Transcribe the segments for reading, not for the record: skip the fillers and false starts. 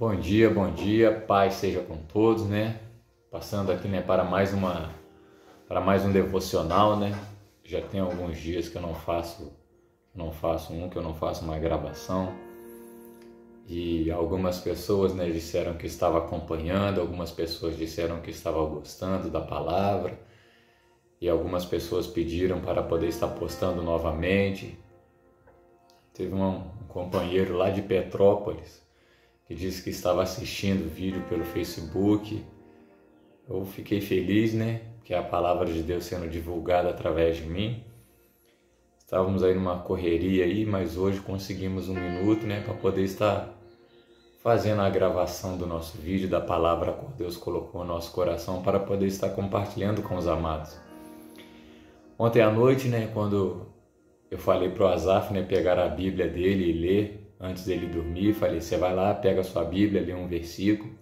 Bom dia, paz seja com todos, né? Passando aqui, né, para mais um devocional, né? Já tem alguns dias que eu não faço uma gravação. E algumas pessoas, né, disseram que estava acompanhando, algumas pessoas disseram que estavam gostando da palavra, e algumas pessoas pediram para poder estar postando novamente. Teve um companheiro lá de Petrópolis que disse que estava assistindo o vídeo pelo Facebook. Eu fiquei feliz, né? Que é a palavra de Deus sendo divulgada através de mim. Estávamos aí numa correria aí, mas hoje conseguimos um minuto, né? Para poder estar fazendo a gravação do nosso vídeo, da palavra que Deus colocou no nosso coração, para poder estar compartilhando com os amados. Ontem à noite, né? Quando eu falei para o Azaf, né? Pegar a Bíblia dele e ler antes dele dormir, falei, você vai lá, pega a sua Bíblia, lê um versículo.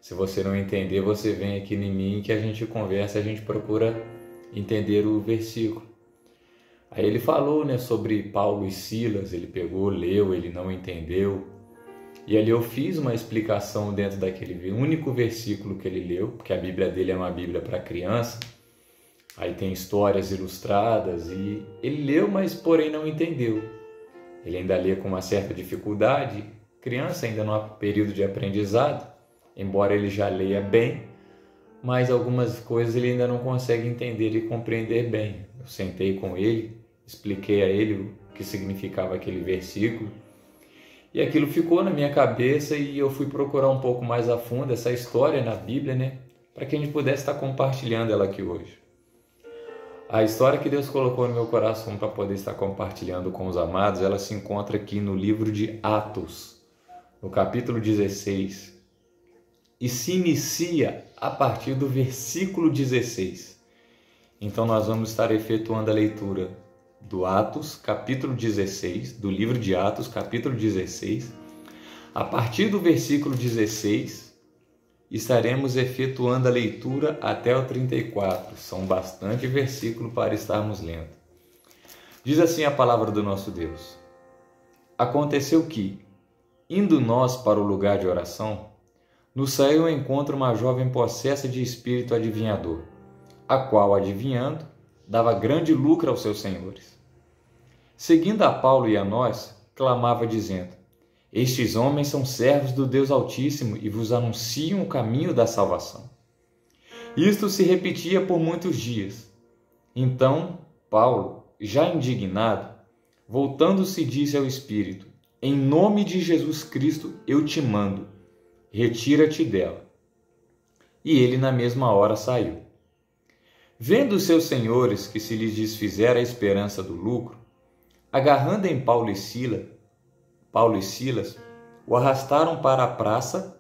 Se você não entender, você vem aqui em mim que a gente conversa, a gente procura entender o versículo. Aí ele falou, né, sobre Paulo e Silas, ele pegou, leu, ele não entendeu. E ali eu fiz uma explicação dentro daquele único versículo que ele leu, porque a Bíblia dele é uma Bíblia para criança. Aí tem histórias ilustradas e ele leu, mas porém não entendeu. Ele ainda lê com uma certa dificuldade, criança ainda no período de aprendizado, embora ele já leia bem, mas algumas coisas ele ainda não consegue entender e compreender bem. Eu sentei com ele, expliquei a ele o que significava aquele versículo, e aquilo ficou na minha cabeça e eu fui procurar um pouco mais a fundo essa história na Bíblia, né, para que a gente pudesse estar compartilhando ela aqui hoje. A história que Deus colocou no meu coração para poder estar compartilhando com os amados, ela se encontra aqui no livro de Atos, no capítulo 16, e se inicia a partir do versículo 16. Então nós vamos estar efetuando a leitura do Atos, capítulo 16, do livro de Atos, capítulo 16, a partir do versículo 16, estaremos efetuando a leitura até o 34. São bastante versículos para estarmos lendo. Diz assim a palavra do nosso Deus. Aconteceu que, indo nós para o lugar de oração, nos saiu ao encontro uma jovem possessa de espírito adivinhador, a qual, adivinhando, dava grande lucro aos seus senhores. Seguindo a Paulo e a nós, clamava dizendo, estes homens são servos do Deus Altíssimo e vos anunciam o caminho da salvação. Isto se repetia por muitos dias. Então, Paulo, já indignado, voltando-se, disse ao Espírito, em nome de Jesus Cristo eu te mando, retira-te dela. E ele na mesma hora saiu. Vendo os seus senhores que se lhes desfizera a esperança do lucro, agarrando em Paulo e Silas o arrastaram para a praça,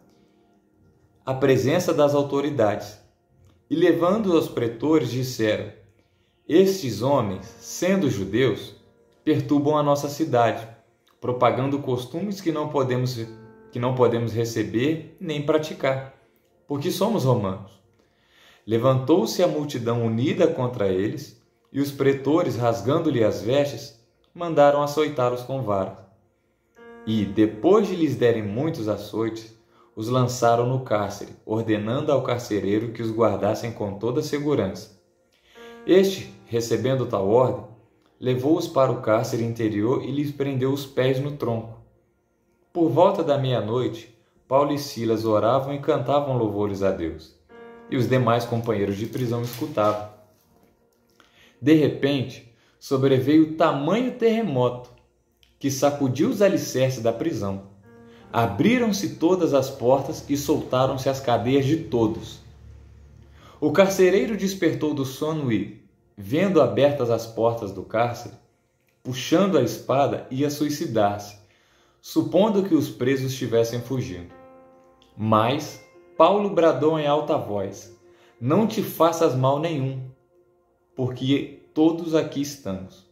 à presença das autoridades, e levando-os aos pretores, disseram, estes homens, sendo judeus, perturbam a nossa cidade, propagando costumes que não podemos receber nem praticar, porque somos romanos. Levantou-se a multidão unida contra eles, e os pretores, rasgando-lhe as vestes, mandaram açoitá-los com varas. E, depois de lhes derem muitos açoites, os lançaram no cárcere, ordenando ao carcereiro que os guardassem com toda segurança. Este, recebendo tal ordem, levou-os para o cárcere interior e lhes prendeu os pés no tronco. Por volta da meia-noite, Paulo e Silas oravam e cantavam louvores a Deus, e os demais companheiros de prisão escutavam. De repente, sobreveio tamanho terremoto, que sacudiu os alicerces da prisão. Abriram-se todas as portas e soltaram-se as cadeias de todos. O carcereiro despertou do sono e, vendo abertas as portas do cárcere, puxando a espada, ia suicidar-se, supondo que os presos estivessem fugindo. Mas Paulo bradou em alta voz, não te faças mal nenhum, porque todos aqui estamos.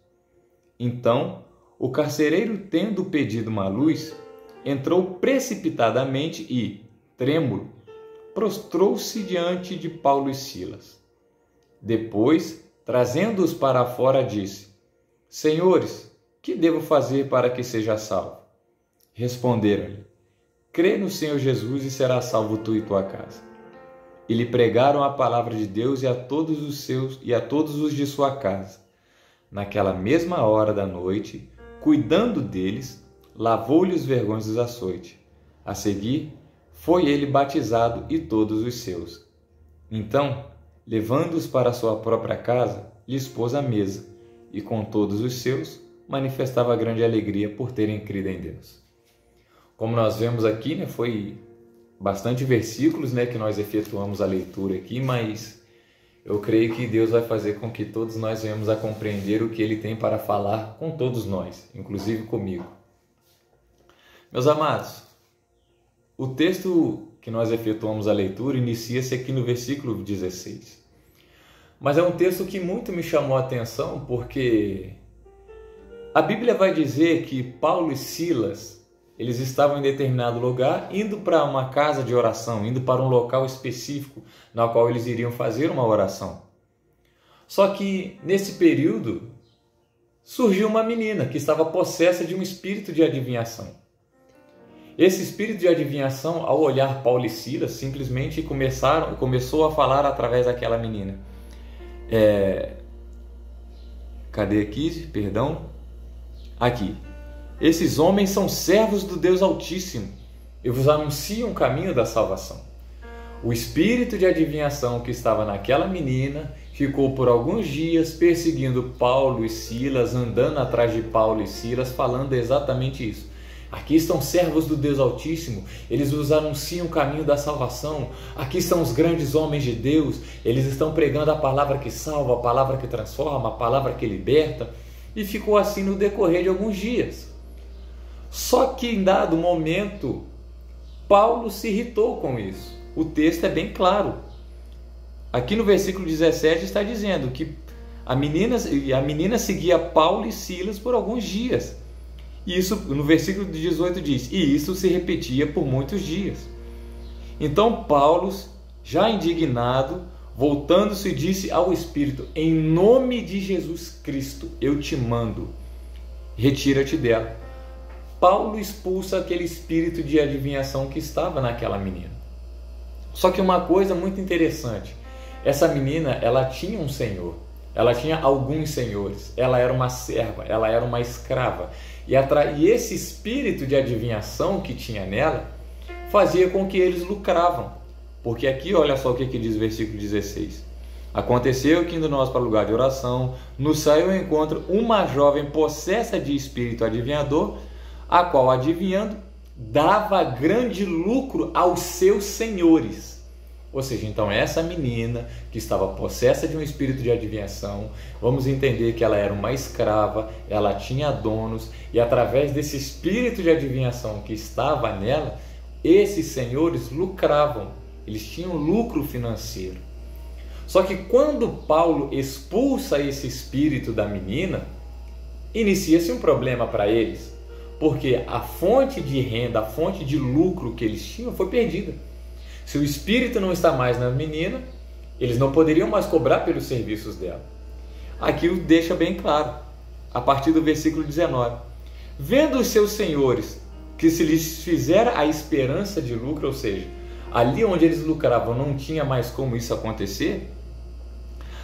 Então, o carcereiro, tendo pedido uma luz, entrou precipitadamente e, trêmulo, prostrou-se diante de Paulo e Silas. Depois, trazendo-os para fora, disse, Senhores, que devo fazer para que seja salvo? Responderam-lhe, crê no Senhor Jesus e serás salvo tu e tua casa. E lhe pregaram a palavra de Deus a todos os de sua casa. Naquela mesma hora da noite, cuidando deles, lavou-lhe os vergões dos açoites. A seguir, foi ele batizado e todos os seus. Então, levando-os para sua própria casa, lhes pôs à mesa, e com todos os seus, manifestava grande alegria por terem crido em Deus. Como nós vemos aqui, foi bastante versículos, que nós efetuamos a leitura aqui, mas eu creio que Deus vai fazer com que todos nós venhamos a compreender o que Ele tem para falar com todos nós, inclusive comigo. Meus amados, o texto que nós efetuamos a leitura inicia-se aqui no versículo 16. Mas é um texto que muito me chamou a atenção, porque a Bíblia vai dizer que Paulo e Silas, eles estavam em determinado lugar, indo para uma casa de oração, indo para um local específico, na qual eles iriam fazer uma oração. Só que, nesse período, surgiu uma menina que estava possessa de um espírito de adivinhação. Esse espírito de adivinhação, ao olhar Paulo e Silas, simplesmente começou a falar através daquela menina. Cadê aqui? Perdão. Aqui. Esses homens são servos do Deus Altíssimo e vos anunciam o caminho da salvação. O espírito de adivinhação que estava naquela menina ficou por alguns dias perseguindo Paulo e Silas, andando atrás de Paulo e Silas, falando exatamente isso. Aqui estão servos do Deus Altíssimo, eles vos anunciam o caminho da salvação. Aqui estão os grandes homens de Deus, eles estão pregando a palavra que salva, a palavra que transforma, a palavra que liberta. E ficou assim no decorrer de alguns dias. Só que em dado momento, Paulo se irritou com isso. O texto é bem claro. Aqui no versículo 17 está dizendo que a menina seguia Paulo e Silas por alguns dias. E isso, no versículo 18 diz, e isso se repetia por muitos dias. Então Paulo, já indignado, voltando-se, disse ao Espírito, em nome de Jesus Cristo, eu te mando, retira-te dela. Paulo expulsa aquele espírito de adivinhação que estava naquela menina. Só que uma coisa muito interessante, essa menina, ela tinha um senhor, ela tinha alguns senhores, ela era uma serva, ela era uma escrava. E esse espírito de adivinhação que tinha nela fazia com que eles lucravam. Porque aqui, olha só o que diz o versículo 16. Aconteceu que indo nós para o lugar de oração, nos saiu ao encontro uma jovem possessa de espírito adivinhador, a qual, adivinhando, dava grande lucro aos seus senhores. Ou seja, então essa menina que estava possessa de um espírito de adivinhação, vamos entender que ela era uma escrava, ela tinha donos, e através desse espírito de adivinhação que estava nela, esses senhores lucravam, eles tinham lucro financeiro. Só que quando Paulo expulsa esse espírito da menina, inicia-se um problema para eles, porque a fonte de renda, a fonte de lucro que eles tinham foi perdida. Se o espírito não está mais na menina, eles não poderiam mais cobrar pelos serviços dela. Aqui o deixa bem claro, a partir do versículo 19. Vendo os seus senhores que se lhes fizera a esperança de lucro, ou seja, ali onde eles lucravam não tinha mais como isso acontecer,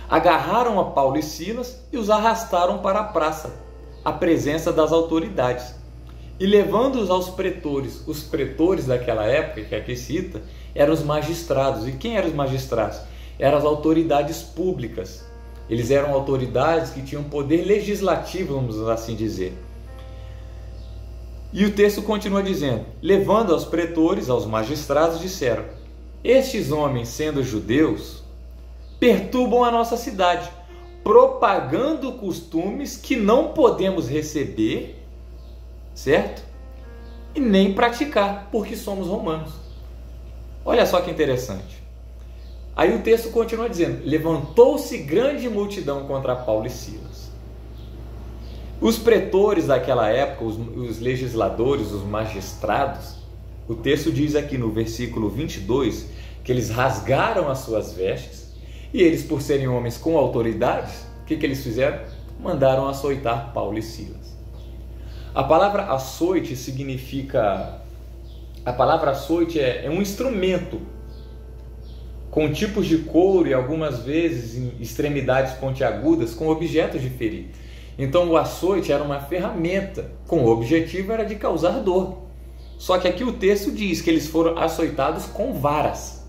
agarraram a Paulo e Silas e os arrastaram para a praça, à presença das autoridades. E levando-os aos pretores, os pretores daquela época, que aqui cita, eram os magistrados. E quem eram os magistrados? Eram as autoridades públicas. Eles eram autoridades que tinham poder legislativo, vamos assim dizer. E o texto continua dizendo, levando aos pretores, aos magistrados, disseram, estes homens, sendo judeus, perturbam a nossa cidade, propagando costumes que não podemos receber, certo? E nem praticar, porque somos romanos. Olha só que interessante. Aí o texto continua dizendo, levantou-se grande multidão contra Paulo e Silas. Os pretores daquela época, os legisladores, os magistrados, o texto diz aqui no versículo 22, que eles rasgaram as suas vestes, e eles, por serem homens com autoridades, o que eles fizeram? Mandaram açoitar Paulo e Silas. A palavra açoite significa A palavra açoite é um instrumento com tipos de couro e algumas vezes em extremidades pontiagudas com objetos de ferir. Então o açoite era uma ferramenta com o objetivo era de causar dor. Só que aqui o texto diz que eles foram açoitados com varas.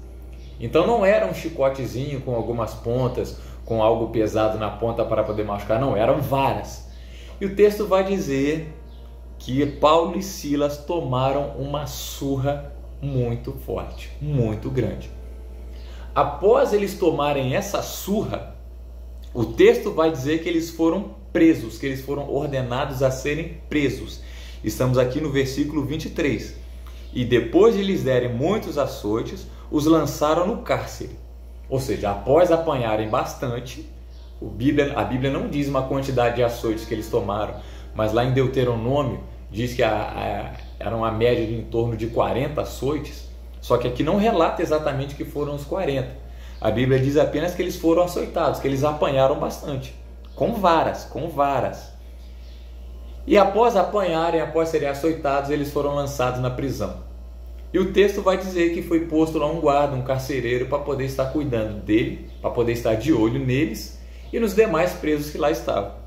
Então não era um chicotezinho com algumas pontas, com algo pesado na ponta para poder machucar, não, eram varas. E o texto vai dizer que Paulo e Silas tomaram uma surra muito forte, muito grande. Após eles tomarem essa surra, o texto vai dizer que eles foram presos, que eles foram ordenados a serem presos. Estamos aqui no versículo 23. E depois de lhes derem muitos açoites, os lançaram no cárcere. Ou seja, após apanharem bastante, a Bíblia não diz uma quantidade de açoites que eles tomaram, mas lá em Deuteronômio diz que era uma média de em torno de 40 açoites, só que aqui não relata exatamente que foram os 40. A Bíblia diz apenas que eles foram açoitados, que eles apanharam bastante, com varas. E após apanharem, após serem açoitados, eles foram lançados na prisão. E o texto vai dizer que foi posto lá um guarda, um carcereiro, para poder estar cuidando dele, para poder estar de olho neles e nos demais presos que lá estavam.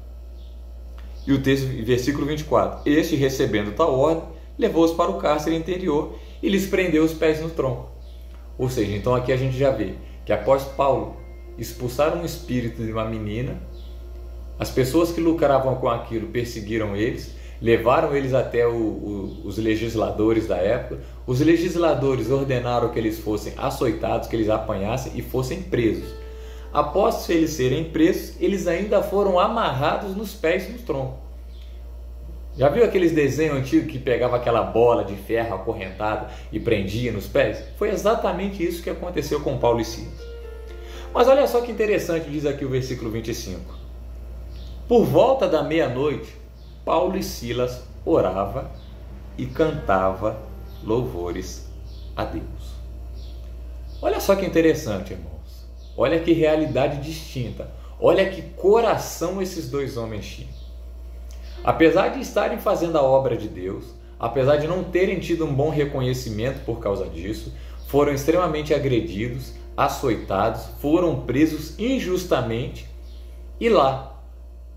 E o texto, versículo 24, este, recebendo tal ordem, levou-os para o cárcere interior e lhes prendeu os pés no tronco. Ou seja, então aqui a gente já vê que após Paulo expulsar um espírito de uma menina, as pessoas que lucravam com aquilo perseguiram eles, levaram eles até os legisladores da época. Os legisladores ordenaram que eles fossem açoitados, que eles apanhassem e fossem presos. Após eles serem presos, eles ainda foram amarrados nos pés e no tronco. Já viu aqueles desenhos antigos que pegava aquela bola de ferro acorrentada e prendia nos pés? Foi exatamente isso que aconteceu com Paulo e Silas. Mas olha só que interessante, diz aqui o versículo 25. Por volta da meia-noite, Paulo e Silas oravam e cantavam louvores a Deus. Olha só que interessante, irmãos. Olha que realidade distinta. Olha que coração esses dois homens tinham. Apesar de estarem fazendo a obra de Deus, apesar de não terem tido um bom reconhecimento por causa disso, foram extremamente agredidos, açoitados, foram presos injustamente e lá,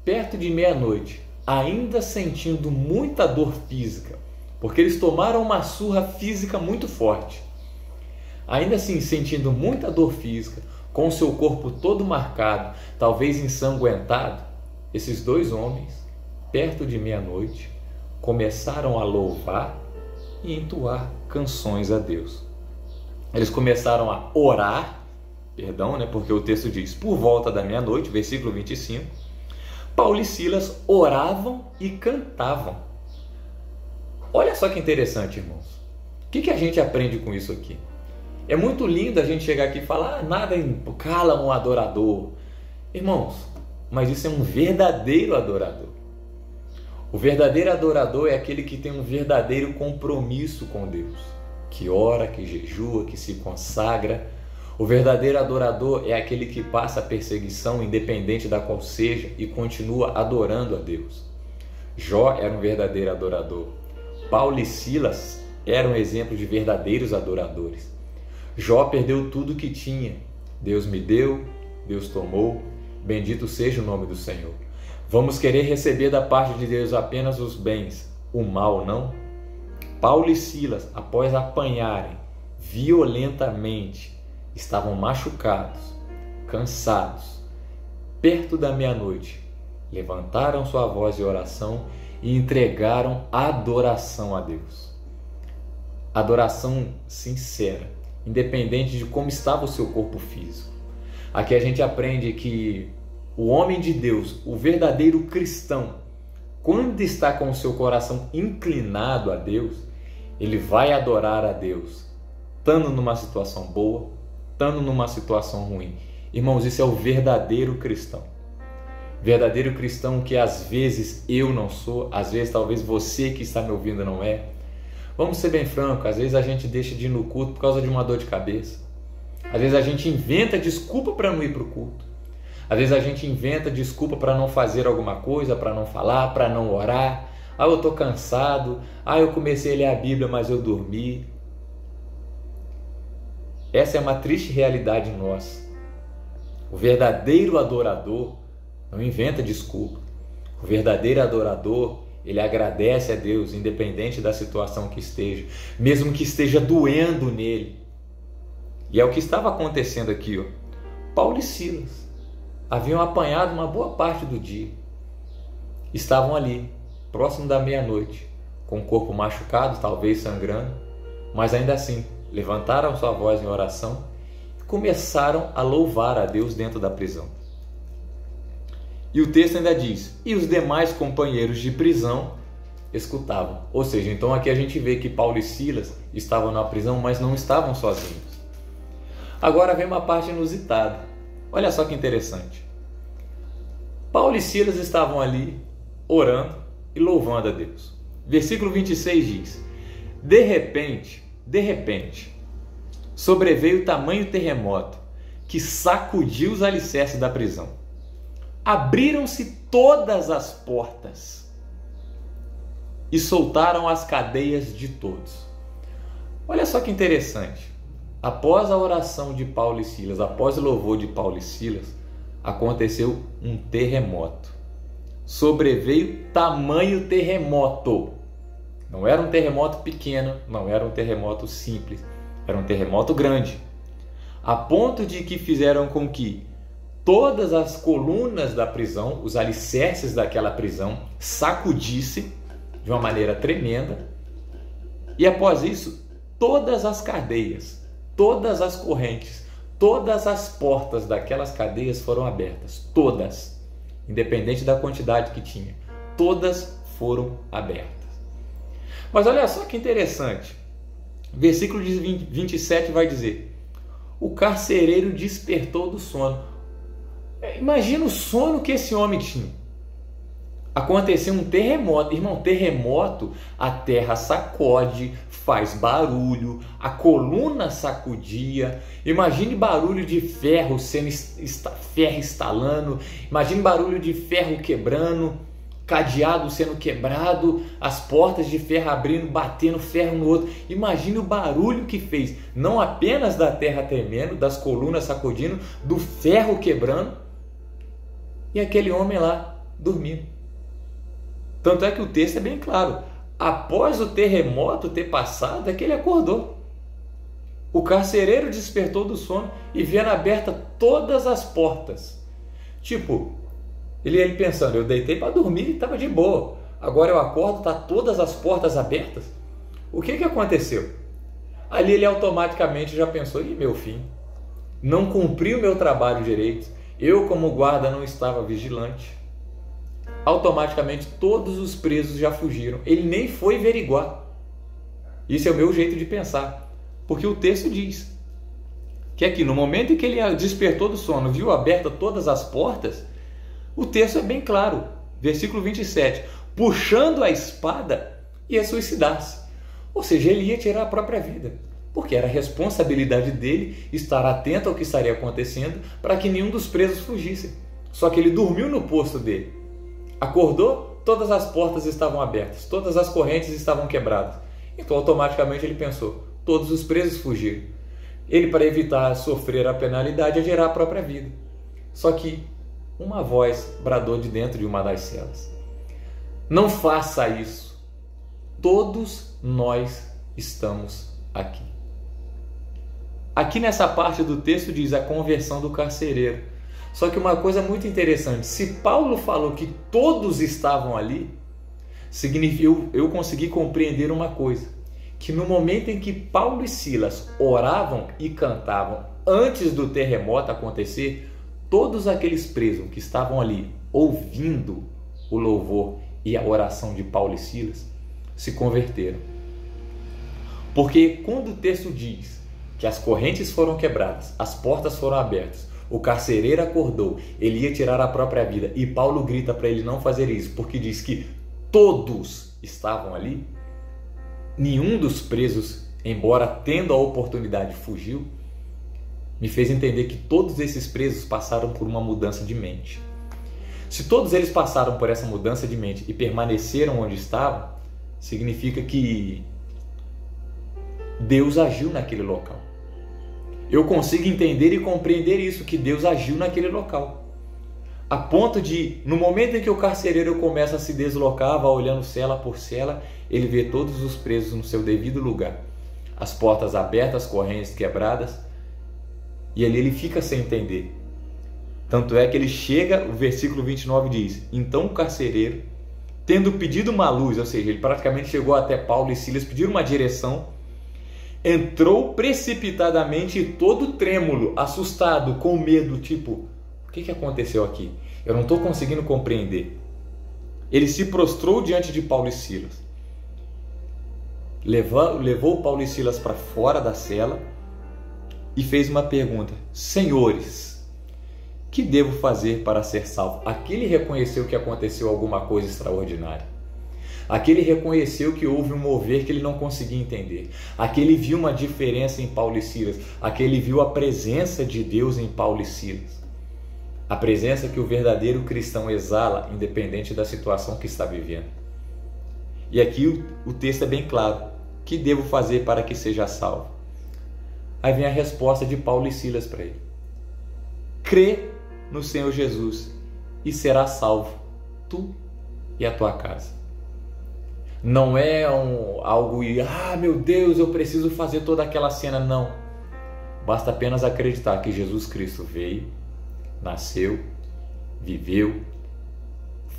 perto de meia-noite, ainda sentindo muita dor física, porque eles tomaram uma surra física muito forte. Ainda assim, sentindo muita dor física, com seu corpo todo marcado, talvez ensanguentado, esses dois homens, perto de meia-noite, começaram a louvar e entoar canções a Deus. Eles começaram a orar, porque o texto diz, por volta da meia-noite, versículo 25, Paulo e Silas oravam e cantavam. Olha só que interessante, irmãos. O que a gente aprende com isso aqui? É muito lindo a gente chegar aqui e falar, nada cala um adorador. Irmãos, mas isso é um verdadeiro adorador. O verdadeiro adorador é aquele que tem um verdadeiro compromisso com Deus, que ora, que jejua, que se consagra. O verdadeiro adorador é aquele que passa a perseguição, independente da qual seja, e continua adorando a Deus. Jó era um verdadeiro adorador. Paulo e Silas eram um exemplo de verdadeiros adoradores. Jó perdeu tudo o que tinha. Deus me deu, Deus tomou, bendito seja o nome do Senhor. Vamos querer receber da parte de Deus apenas os bens, o mal não? Paulo e Silas, após apanharem violentamente, estavam machucados, cansados. Perto da meia-noite, levantaram sua voz de oração e entregaram adoração a Deus. Adoração sincera, independente de como estava o seu corpo físico. Aqui a gente aprende que o homem de Deus, o verdadeiro cristão, quando está com o seu coração inclinado a Deus, ele vai adorar a Deus, estando numa situação boa, estando numa situação ruim. Irmãos, isso é o verdadeiro cristão. Verdadeiro cristão que às vezes eu não sou, às vezes talvez você que está me ouvindo não é. Vamos ser bem francos, às vezes a gente deixa de ir no culto por causa de uma dor de cabeça. Às vezes a gente inventa desculpa para não ir para o culto. Às vezes a gente inventa desculpa para não fazer alguma coisa, para não falar, para não orar. Eu estou cansado. Eu comecei a ler a Bíblia, mas eu dormi. Essa é uma triste realidade nossa. O verdadeiro adorador não inventa desculpa. O verdadeiro adorador, ele agradece a Deus, independente da situação que esteja, mesmo que esteja doendo nele. E é o que estava acontecendo aqui, ó. Paulo e Silas haviam apanhado uma boa parte do dia. Estavam ali, próximo da meia-noite, com o corpo machucado, talvez sangrando, mas ainda assim, levantaram sua voz em oração e começaram a louvar a Deus dentro da prisão. E o texto ainda diz, e os demais companheiros de prisão escutavam. Ou seja, então aqui a gente vê que Paulo e Silas estavam na prisão, mas não estavam sozinhos. Agora vem uma parte inusitada. Olha só que interessante. Paulo e Silas estavam ali orando e louvando a Deus. Versículo 26 diz, de repente, sobreveio tamanho terremoto que sacudiu os alicerces da prisão. Abriram-se todas as portas e soltaram as cadeias de todos. Olha só que interessante. Após a oração de Paulo e Silas, após o louvor de Paulo e Silas, aconteceu um terremoto. Sobreveio tamanho terremoto. Não era um terremoto pequeno, não era um terremoto simples, era um terremoto grande. A ponto de que fizeram com que todas as colunas da prisão, os alicerces daquela prisão, sacudissem de uma maneira tremenda. E após isso, todas as cadeias, todas as correntes, todas as portas daquelas cadeias foram abertas. Todas, independente da quantidade que tinha. Todas foram abertas. Mas olha só que interessante. Versículo 27 vai dizer, o carcereiro despertou do sono. Imagina o sono que esse homem tinha. Aconteceu um terremoto. Irmão, terremoto, a terra sacode, faz barulho, a coluna sacudia. Imagine barulho de ferro sendo ferro estalando. Imagine barulho de ferro quebrando, cadeado sendo quebrado, as portas de ferro abrindo, batendo ferro no outro. Imagine o barulho que fez, não apenas da terra tremendo, das colunas sacudindo, do ferro quebrando, e aquele homem lá dormindo. Tanto é que o texto é bem claro. Após o terremoto ter passado, é que ele acordou. O carcereiro despertou do sono e vendo abertas todas as portas. Tipo, ele pensando, eu deitei para dormir e estava de boa. Agora eu acordo, tá todas as portas abertas. O que aconteceu? Ali ele automaticamente já pensou, e meu fim, não cumpri o meu trabalho direito. Eu como guarda não estava vigilante. Automaticamente todos os presos já fugiram. Ele nem foi averiguar. Isso é o meu jeito de pensar. Porque o texto diz que aqui no momento em que ele despertou do sono, viu abertas todas as portas, o texto é bem claro. Versículo 27. Puxando a espada, ia suicidar-se. Ou seja, ele ia tirar a própria vida. Porque era responsabilidade dele estar atento ao que estaria acontecendo para que nenhum dos presos fugisse. Só que ele dormiu no posto dele. Acordou, todas as portas estavam abertas, todas as correntes estavam quebradas. Então automaticamente ele pensou, todos os presos fugiram. Ele, para evitar sofrer a penalidade, ia gerar a própria vida. Só que uma voz bradou de dentro de uma das celas. Não faça isso. Todos nós estamos aqui. Aqui nessa parte do texto diz a conversão do carcereiro. Só que uma coisa muito interessante, se Paulo falou que todos estavam ali, eu consegui compreender uma coisa, que no momento em que Paulo e Silas oravam e cantavam antes do terremoto acontecer, todos aqueles presos que estavam ali ouvindo o louvor e a oração de Paulo e Silas se converteram. Porque quando o texto diz que as correntes foram quebradas, as portas foram abertas, o carcereiro acordou, ele ia tirar a própria vida e Paulo grita para ele não fazer isso, porque diz que todos estavam ali, nenhum dos presos, embora tendo a oportunidade, fugiu, me fez entender que todos esses presos passaram por uma mudança de mente. Se todos eles passaram por essa mudança de mente e permaneceram onde estavam, significa que Deus agiu naquele local. eu consigo entender e compreender isso, que Deus agiu naquele local. A ponto de, no momento em que o carcereiro começa a se deslocar, vai olhando cela por cela, ele vê todos os presos no seu devido lugar. As portas abertas, as correntes quebradas, e ali ele fica sem entender. Tanto é que ele chega, o versículo 29 diz: então o carcereiro, tendo pedido uma luz, ou seja, ele praticamente chegou até Paulo e Silas, pediram uma direção, entrou precipitadamente e todo trêmulo, assustado, com medo, tipo, o que aconteceu aqui? Eu não estou conseguindo compreender. Ele se prostrou diante de Paulo e Silas, levou Paulo e Silas para fora da cela e fez uma pergunta: senhores, que devo fazer para ser salvo? Aqui ele reconheceu que aconteceu alguma coisa extraordinária. Aqui ele reconheceu que houve um mover que ele não conseguia entender. Aqui ele viu uma diferença em Paulo e Silas. Aqui ele viu a presença de Deus em Paulo e Silas. A presença que o verdadeiro cristão exala, independente da situação que está vivendo. E aqui o texto é bem claro: que devo fazer para que seja salvo? Aí vem a resposta de Paulo e Silas para ele: crê no Senhor Jesus e será salvo, tu e a tua casa. Não é algo, meu Deus, eu preciso fazer toda aquela cena, não. Basta apenas acreditar que Jesus Cristo veio, nasceu, viveu,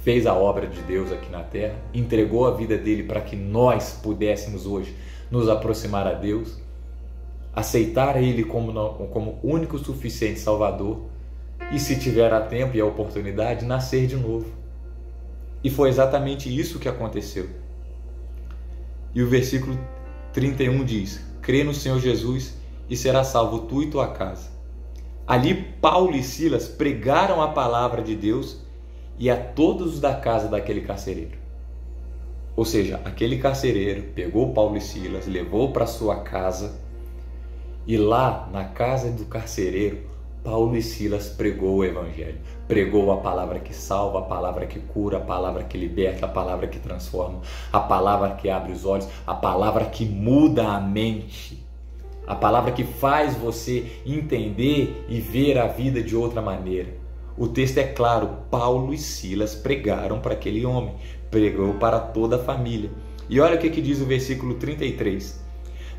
fez a obra de Deus aqui na terra, entregou a vida dele para que nós pudéssemos hoje nos aproximar a Deus, aceitar ele como único suficiente Salvador, e se tiver a tempo e a oportunidade, nascer de novo. E foi exatamente isso que aconteceu. E o versículo 31 diz: crê no Senhor Jesus e será salvo tu e tua casa. Ali Paulo e Silas pregaram a palavra de Deus e a todos da casa daquele carcereiro. Ou seja, aquele carcereiro pegou Paulo e Silas, levou para sua casa, e lá na casa do carcereiro, Paulo e Silas pregou o Evangelho, pregou a palavra que salva, a palavra que cura, a palavra que liberta, a palavra que transforma, a palavra que abre os olhos, a palavra que muda a mente, a palavra que faz você entender e ver a vida de outra maneira. O texto é claro: Paulo e Silas pregaram para aquele homem, pregou para toda a família. E olha o que diz o versículo 33: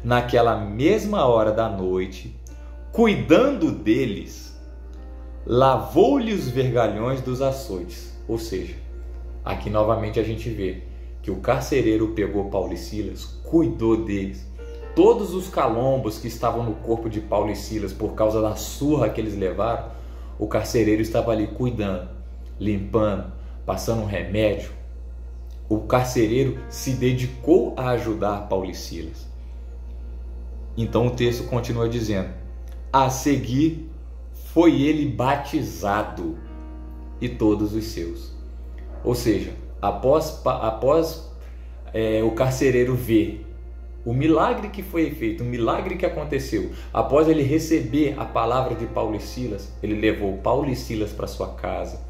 naquela mesma hora da noite, cuidando deles, lavou-lhe os vergalhões dos açoites. Ou seja, aqui novamente a gente vê que o carcereiro pegou Paulo e Silas, cuidou deles. Todos os calombos que estavam no corpo de Paulo e Silas por causa da surra que eles levaram, o carcereiro estava ali cuidando, limpando, passando um remédio. O carcereiro se dedicou a ajudar Paulo e Silas. Então o texto continua dizendo: a seguir foi ele batizado e todos os seus. Ou seja, após o carcereiro ver o milagre que foi feito, o milagre que aconteceu, após ele receber a palavra de Paulo e Silas, ele levou Paulo e Silas para sua casa,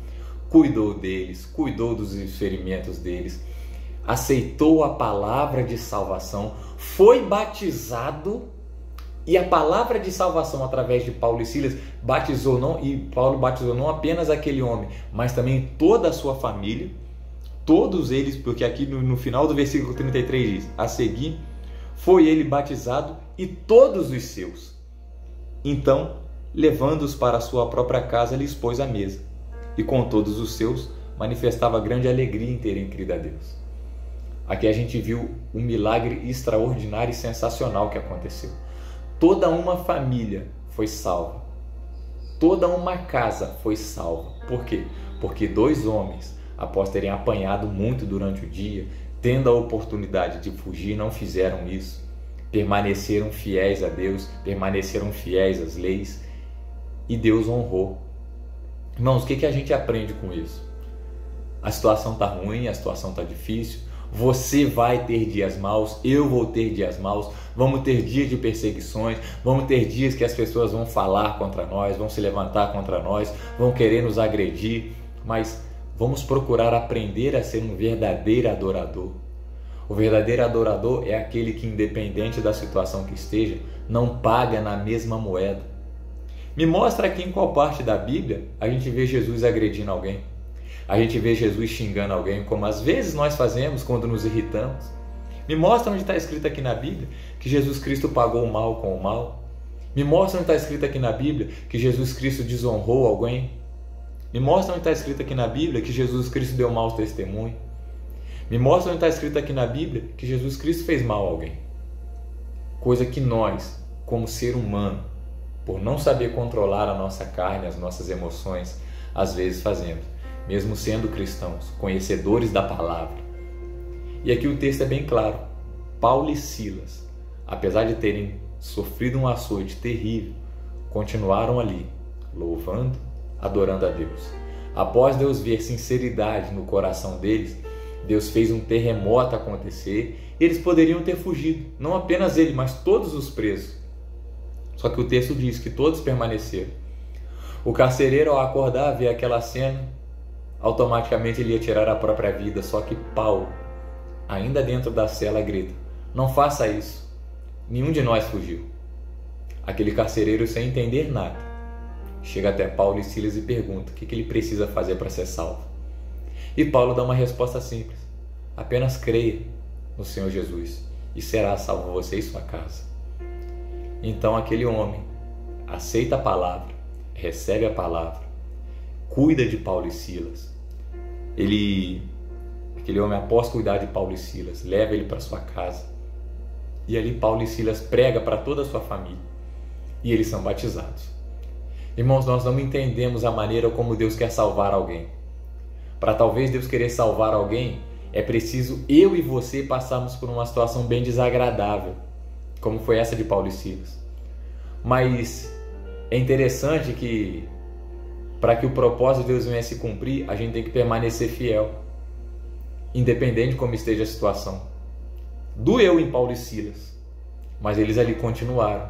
cuidou deles, cuidou dos ferimentos deles, aceitou a palavra de salvação, foi batizado. E a palavra de salvação através de Paulo e Silas Paulo batizou não apenas aquele homem, mas também toda a sua família, todos eles, porque aqui no final do versículo 33 diz: a seguir foi ele batizado e todos os seus. Então, levando-os para a sua própria casa, lhes pôs à mesa, e com todos os seus manifestava grande alegria em terem crido a Deus. Aqui a gente viu um milagre extraordinário e sensacional que aconteceu. Toda uma família foi salva. Toda uma casa foi salva. Por quê? Porque dois homens, após terem apanhado muito durante o dia, tendo a oportunidade de fugir, não fizeram isso. Permaneceram fiéis a Deus, permaneceram fiéis às leis, e Deus honrou. Irmãos, o que a gente aprende com isso? A situação está ruim, a situação está difícil. Você vai ter dias maus, eu vou ter dias maus, vamos ter dias de perseguições, vamos ter dias que as pessoas vão falar contra nós, vão se levantar contra nós, vão querer nos agredir, mas vamos procurar aprender a ser um verdadeiro adorador. O verdadeiro adorador é aquele que, independente da situação que esteja, não paga na mesma moeda. Me mostra aqui em qual parte da Bíblia a gente vê Jesus agredindo alguém. A gente vê Jesus xingando alguém, como às vezes nós fazemos quando nos irritamos. Me mostra onde está escrito aqui na Bíblia que Jesus Cristo pagou o mal com o mal. Me mostra onde está escrito aqui na Bíblia que Jesus Cristo desonrou alguém. Me mostra onde está escrito aqui na Bíblia que Jesus Cristo deu mau testemunho. Me mostra onde está escrito aqui na Bíblia que Jesus Cristo fez mal a alguém. Coisa que nós, como ser humano, por não saber controlar a nossa carne, as nossas emoções, às vezes fazemos, mesmo sendo cristãos, conhecedores da palavra. E aqui o texto é bem claro. Paulo e Silas, apesar de terem sofrido um açoite terrível, continuaram ali, louvando, adorando a Deus. Após Deus ver sinceridade no coração deles, Deus fez um terremoto acontecer. Eles poderiam ter fugido, não apenas ele, mas todos os presos. Só que o texto diz que todos permaneceram. O carcereiro, ao acordar, vê aquela cena, automaticamente ele ia tirar a própria vida. Só que Paulo, ainda dentro da cela, grita: não faça isso, nenhum de nós fugiu. Aquele carcereiro, sem entender nada, chega até Paulo e Silas e pergunta o que ele precisa fazer para ser salvo. E Paulo dá uma resposta simples: apenas creia no Senhor Jesus e será salvo você e sua casa. Então aquele homem aceita a palavra, recebe a palavra, cuida de Paulo e Silas. Aquele homem, após cuidar de Paulo e Silas, leva ele para sua casa. E ali Paulo e Silas prega para toda a sua família. E eles são batizados. Irmãos, nós não entendemos a maneira como Deus quer salvar alguém. Para talvez Deus querer salvar alguém, é preciso eu e você passarmos por uma situação bem desagradável, como foi essa de Paulo e Silas. Mas é interessante que, para que o propósito de Deus venha se cumprir, a gente tem que permanecer fiel, independente de como esteja a situação. Doeu em Paulo e Silas, mas eles ali continuaram.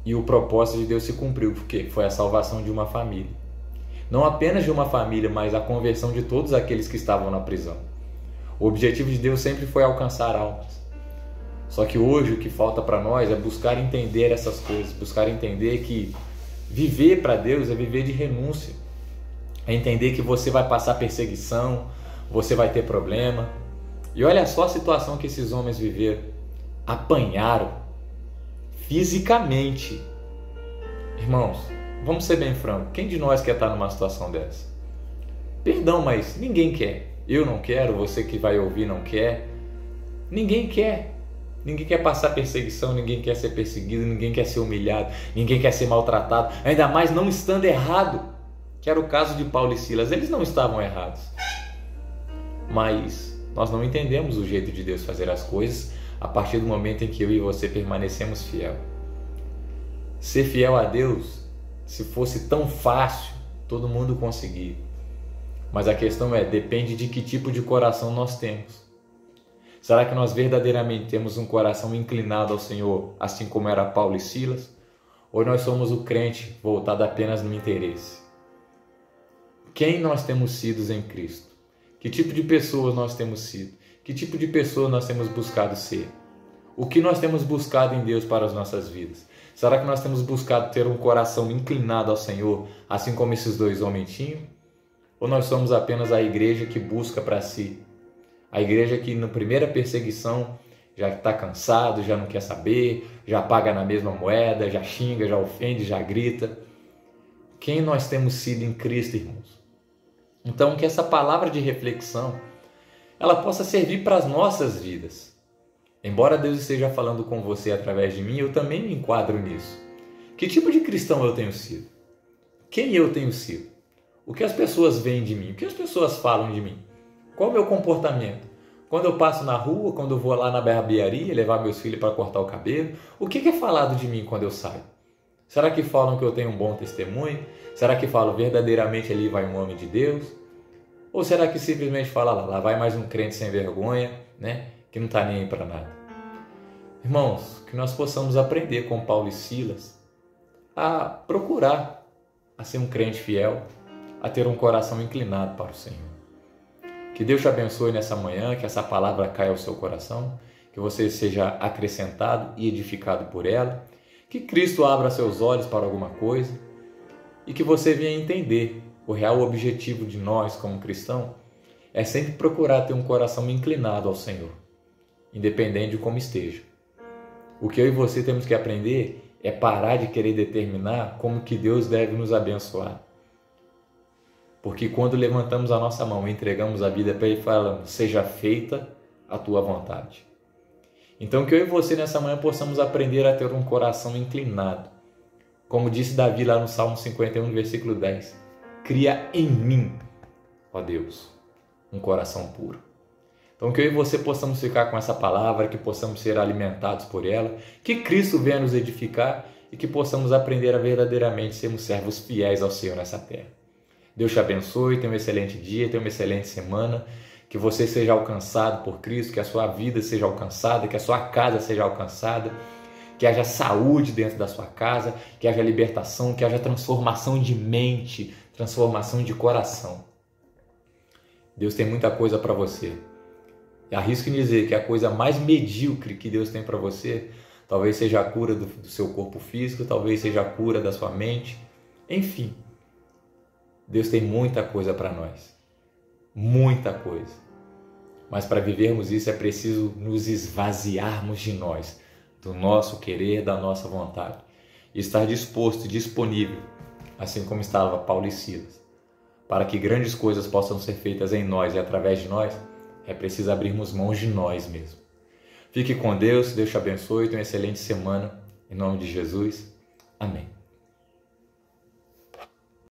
E o propósito de Deus se cumpriu, porque foi a salvação de uma família. Não apenas de uma família, mas a conversão de todos aqueles que estavam na prisão. O objetivo de Deus sempre foi alcançar almas. Só que hoje o que falta para nós é buscar entender essas coisas, buscar entender que viver para Deus é viver de renúncia. É entender que você vai passar perseguição, você vai ter problema. E olha só a situação que esses homens viveram. Apanharam fisicamente. Irmãos, vamos ser bem francos. Quem de nós quer estar numa situação dessa? Perdão, mas ninguém quer. Eu não quero, você que vai ouvir não quer. Ninguém quer. Ninguém quer passar perseguição, ninguém quer ser perseguido, ninguém quer ser humilhado, ninguém quer ser maltratado. Ainda mais não estando errado, que era o caso de Paulo e Silas. Eles não estavam errados. Mas nós não entendemos o jeito de Deus fazer as coisas a partir do momento em que eu e você permanecemos fiel. Ser fiel a Deus, se fosse tão fácil, todo mundo conseguia. Mas a questão é, depende de que tipo de coração nós temos. Será que nós verdadeiramente temos um coração inclinado ao Senhor, assim como era Paulo e Silas? Ou nós somos o crente voltado apenas no interesse? Quem nós temos sido em Cristo? Que tipo de pessoas nós temos sido? Que tipo de pessoa nós temos buscado ser? O que nós temos buscado em Deus para as nossas vidas? Será que nós temos buscado ter um coração inclinado ao Senhor, assim como esses dois homens tinham? Ou nós somos apenas a igreja que busca para si? A igreja que na primeira perseguição já está cansado, já não quer saber, já paga na mesma moeda, já xinga, já ofende, já grita. Quem nós temos sido em Cristo, irmãos? Então, que essa palavra de reflexão ela possa servir para as nossas vidas. Embora Deus esteja falando com você através de mim, eu também me enquadro nisso. Que tipo de cristão eu tenho sido? Quem eu tenho sido? O que as pessoas veem de mim? O que as pessoas falam de mim? Qual é o meu comportamento? Quando eu passo na rua, quando eu vou lá na barbearia levar meus filhos para cortar o cabelo, o que é falado de mim quando eu saio? Será que falam que eu tenho um bom testemunho? Será que falam verdadeiramente ali vai um homem de Deus? Ou será que simplesmente fala lá vai mais um crente sem vergonha, né? Que não está nem aí para nada? Irmãos, que nós possamos aprender com Paulo e Silas a procurar a ser um crente fiel, a ter um coração inclinado para o Senhor. Que Deus te abençoe nessa manhã, que essa palavra caia ao seu coração, que você seja acrescentado e edificado por ela, Que Cristo abra seus olhos para alguma coisa e que você venha entender o real objetivo de nós como cristãos é sempre procurar ter um coração inclinado ao Senhor, independente de como esteja. O que eu e você temos que aprender é parar de querer determinar como que Deus deve nos abençoar. Porque quando levantamos a nossa mão e entregamos a vida para Ele, falamos, seja feita a tua vontade. Então que eu e você nessa manhã possamos aprender a ter um coração inclinado. Como disse Davi lá no Salmo 51, versículo 10. Cria em mim, ó Deus, um coração puro. Então que eu e você possamos ficar com essa palavra, que possamos ser alimentados por ela, que Cristo venha nos edificar e que possamos aprender a verdadeiramente sermos servos fiéis ao Senhor nessa terra. Deus te abençoe, tenha um excelente dia, tenha uma excelente semana, que você seja alcançado por Cristo, que a sua vida seja alcançada, que a sua casa seja alcançada, que haja saúde dentro da sua casa, que haja libertação, que haja transformação de mente, transformação de coração. Deus tem muita coisa para você. Arrisco em dizer que a coisa mais medíocre que Deus tem para você talvez seja a cura do seu corpo físico, talvez seja a cura da sua mente. Enfim, Deus tem muita coisa para nós. Muita coisa. Mas para vivermos isso é preciso nos esvaziarmos de nós, do nosso querer, da nossa vontade. E estar disposto e disponível, assim como estava Paulo e Silas, para que grandes coisas possam ser feitas em nós e através de nós. É preciso abrirmos mãos de nós mesmos. Fique com Deus, Deus te abençoe, tenha uma excelente semana. Em nome de Jesus. Amém.